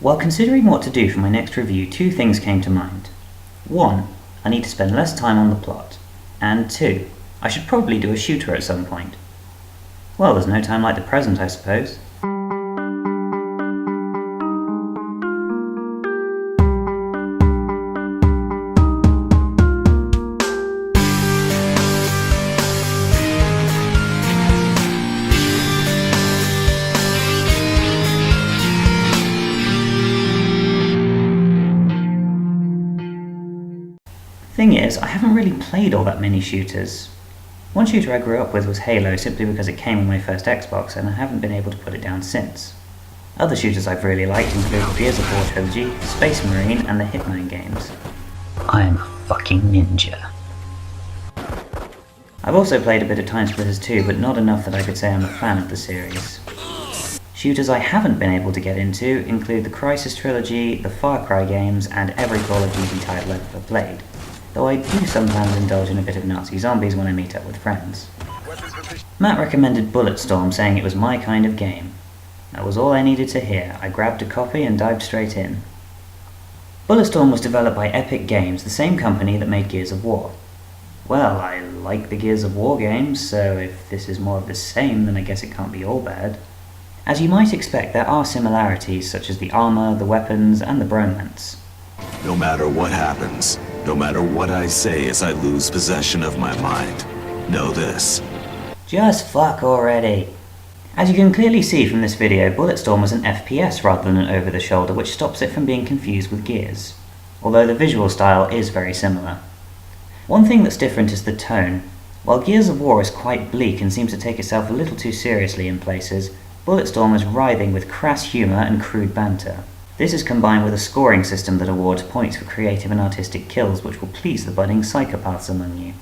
While considering what to do for my next review, two things came to mind. One, I need to spend less time on the plot. And two, I should probably do a shooter at some point. Well, there's no time like the present, I suppose. Thing is, I haven't really played all that many shooters. One shooter I grew up with was Halo simply because it came with my first Xbox and I haven't been able to put it down since. Other shooters I've really liked include the Gears of War trilogy, Space Marine and the Hitman games. I'm a fucking ninja. I've also played a bit of Time Splitters 2, but not enough that I could say I'm a fan of the series. Shooters I haven't been able to get into include the Crysis trilogy, the Far Cry games and every Call of Duty title I've ever played. Though I do sometimes indulge in a bit of Nazi zombies when I meet up with friends. Matt recommended Bulletstorm, saying it was my kind of game. That was all I needed to hear. I grabbed a copy and dived straight in. Bulletstorm was developed by Epic Games, the same company that made Gears of War. Well, I like the Gears of War games, so if this is more of the same, then I guess it can't be all bad. As you might expect, there are similarities, such as the armor, the weapons, and the bromance. No matter what happens, no matter what I say as I lose possession of my mind, know this. Just fuck already. As you can clearly see from this video, Bulletstorm was an FPS rather than an over-the-shoulder, which stops it from being confused with Gears, although the visual style is very similar. One thing that's different is the tone. While Gears of War is quite bleak and seems to take itself a little too seriously in places, Bulletstorm is writhing with crass humour and crude banter. This is combined with a scoring system that awards points for creative and artistic kills, which will please the budding psychopaths among you.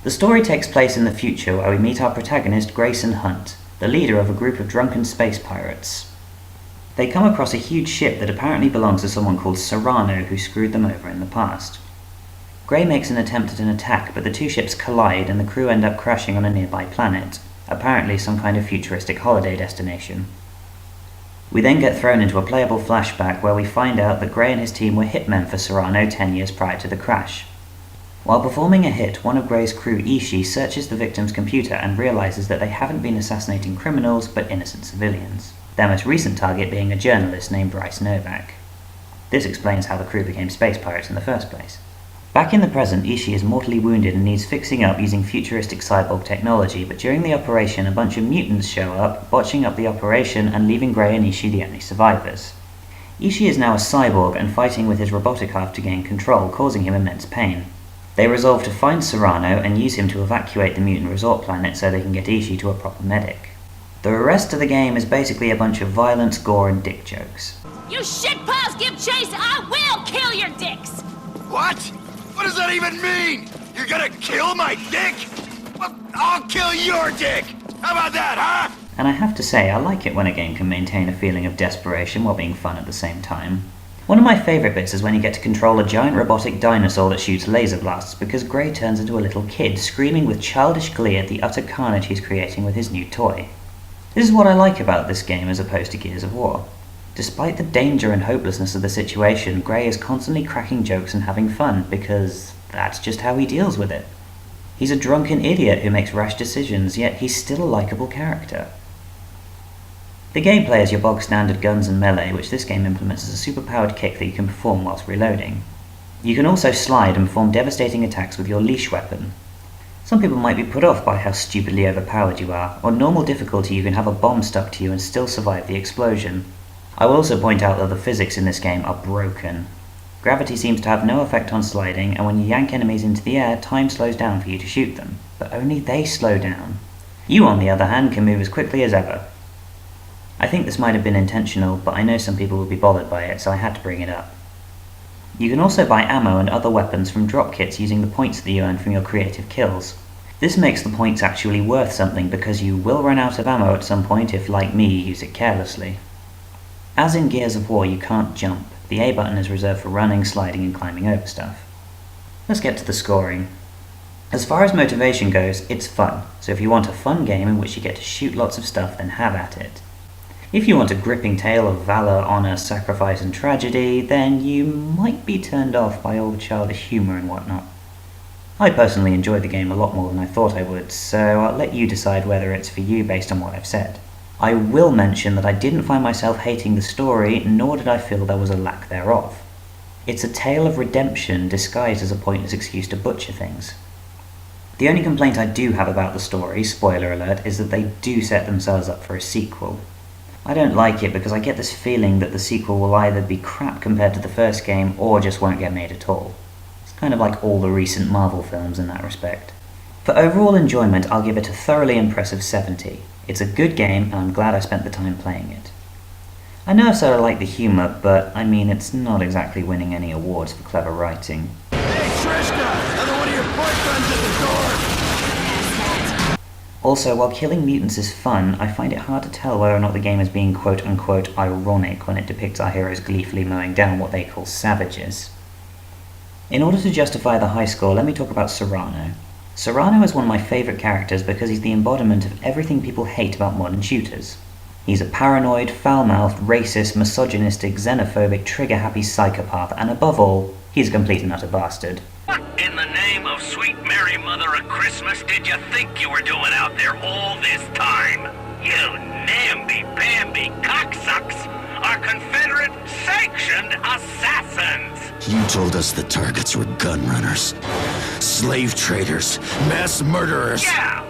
The story takes place in the future, where we meet our protagonist Grayson Hunt, the leader of a group of drunken space pirates. They come across a huge ship that apparently belongs to someone called Serrano, who screwed them over in the past. Gray makes an attempt at an attack, but the two ships collide and the crew end up crashing on a nearby planet, apparently some kind of futuristic holiday destination. We then get thrown into a playable flashback where we find out that Gray and his team were hitmen for Serrano 10 years prior to the crash. While performing a hit, one of Gray's crew, Ishii, searches the victim's computer and realizes that they haven't been assassinating criminals but innocent civilians, their most recent target being a journalist named Bryce Novak. This explains how the crew became space pirates in the first place. Back in the present, Ishii is mortally wounded and needs fixing up using futuristic cyborg technology, but during the operation a bunch of mutants show up, botching up the operation and leaving Gray and Ishii the only survivors. Ishii is now a cyborg and fighting with his robotic half to gain control, causing him immense pain. They resolve to find Serrano and use him to evacuate the mutant resort planet so they can get Ishii to a proper medic. The rest of the game is basically a bunch of violence, gore and dick jokes. You shitballs give chase, I will kill your dicks! What? What does that even mean? You're gonna kill my dick? Well, I'll kill your dick! How about that, huh? And I have to say, I like it when a game can maintain a feeling of desperation while being fun at the same time. One of my favourite bits is when you get to control a giant robotic dinosaur that shoots laser blasts, because Gray turns into a little kid, screaming with childish glee at the utter carnage he's creating with his new toy. This is what I like about this game as opposed to Gears of War. Despite the danger and hopelessness of the situation, Gray is constantly cracking jokes and having fun, because that's just how he deals with it. He's a drunken idiot who makes rash decisions, yet he's still a likeable character. The gameplay is your bog standard guns and melee, which this game implements as a superpowered kick that you can perform whilst reloading. You can also slide and perform devastating attacks with your leash weapon. Some people might be put off by how stupidly overpowered you are. On normal difficulty you can have a bomb stuck to you and still survive the explosion. I will also point out that the physics in this game are broken. Gravity seems to have no effect on sliding, and when you yank enemies into the air, time slows down for you to shoot them, but only they slow down. You, on the other hand, can move as quickly as ever. I think this might have been intentional, but I know some people will be bothered by it, so I had to bring it up. You can also buy ammo and other weapons from drop kits using the points that you earn from your creative kills. This makes the points actually worth something, because you will run out of ammo at some point if, like me, you use it carelessly. As in Gears of War, you can't jump. The A button is reserved for running, sliding and climbing over stuff. Let's get to the scoring. As far as motivation goes, it's fun, so if you want a fun game in which you get to shoot lots of stuff, then have at it. If you want a gripping tale of valor, honor, sacrifice, and tragedy, then you might be turned off by all the childish humor and whatnot. I personally enjoyed the game a lot more than I thought I would, so I'll let you decide whether it's for you based on what I've said. I will mention that I didn't find myself hating the story, nor did I feel there was a lack thereof. It's a tale of redemption disguised as a pointless excuse to butcher things. The only complaint I do have about the story, spoiler alert, is that they do set themselves up for a sequel. I don't like it because I get this feeling that the sequel will either be crap compared to the first game or just won't get made at all. It's kind of like all the recent Marvel films in that respect. For overall enjoyment, I'll give it a thoroughly impressive 70. It's a good game and I'm glad I spent the time playing it. I know I sort of like the humour, but I mean it's not exactly winning any awards for clever writing. Hey, Trishka! Another one of your boyfriends at the door! Also, while killing mutants is fun, I find it hard to tell whether or not the game is being quote-unquote ironic when it depicts our heroes gleefully mowing down what they call savages. In order to justify the high score, let me talk about Serrano. Serrano is one of my favourite characters because he's the embodiment of everything people hate about modern shooters. He's a paranoid, foul-mouthed, racist, misogynistic, xenophobic, trigger-happy psychopath, and above all, he's a complete and utter bastard. What in the name of sweet Mary Mother of Christmas did you think you were doing out there all this time? You namby-pamby cocksucks are Confederate sanctioned assassins! You told us the targets were gun runners, slave traders, mass murderers. Yeah,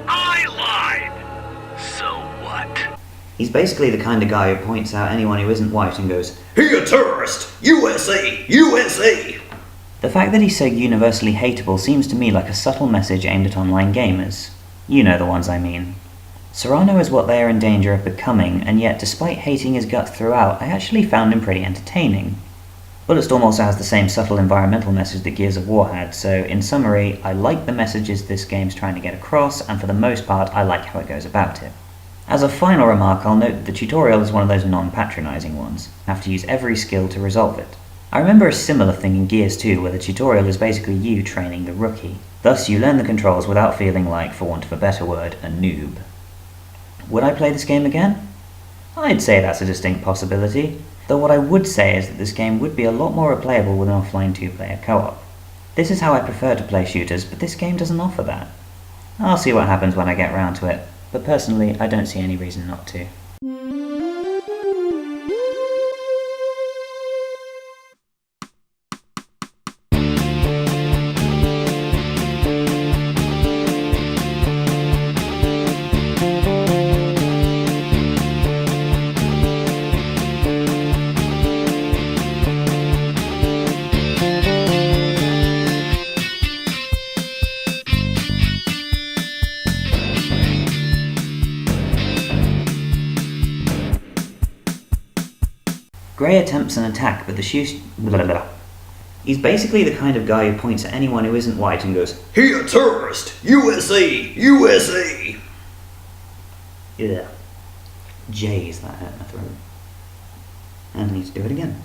I lied. So what? He's basically the kind of guy who points out anyone who isn't white and goes, "He a terrorist! USA! USA!" The fact that he's so universally hateable seems to me like a subtle message aimed at online gamers. You know the ones I mean. Serrano is what they are in danger of becoming, and yet despite hating his guts throughout, I actually found him pretty entertaining. Bulletstorm also has the same subtle environmental message that Gears of War had, so in summary, I like the messages this game's trying to get across, and for the most part, I like how it goes about it. As a final remark, I'll note that the tutorial is one of those non-patronising ones. You have to use every skill to resolve it. I remember a similar thing in Gears 2 where the tutorial is basically you training the rookie. Thus you learn the controls without feeling like, for want of a better word, a noob. Would I play this game again? I'd say that's a distinct possibility, though what I would say is that this game would be a lot more replayable with an offline 2-player co-op. This is how I prefer to play shooters, but this game doesn't offer that. I'll see what happens when I get round to it, but personally I don't see any reason not to. Gray attempts an attack, but the He's basically the kind of guy who points at anyone who isn't white and goes, "He a terrorist! USA! USA!" Yeah. Jeez, that hurt my throat. And I need to do it again.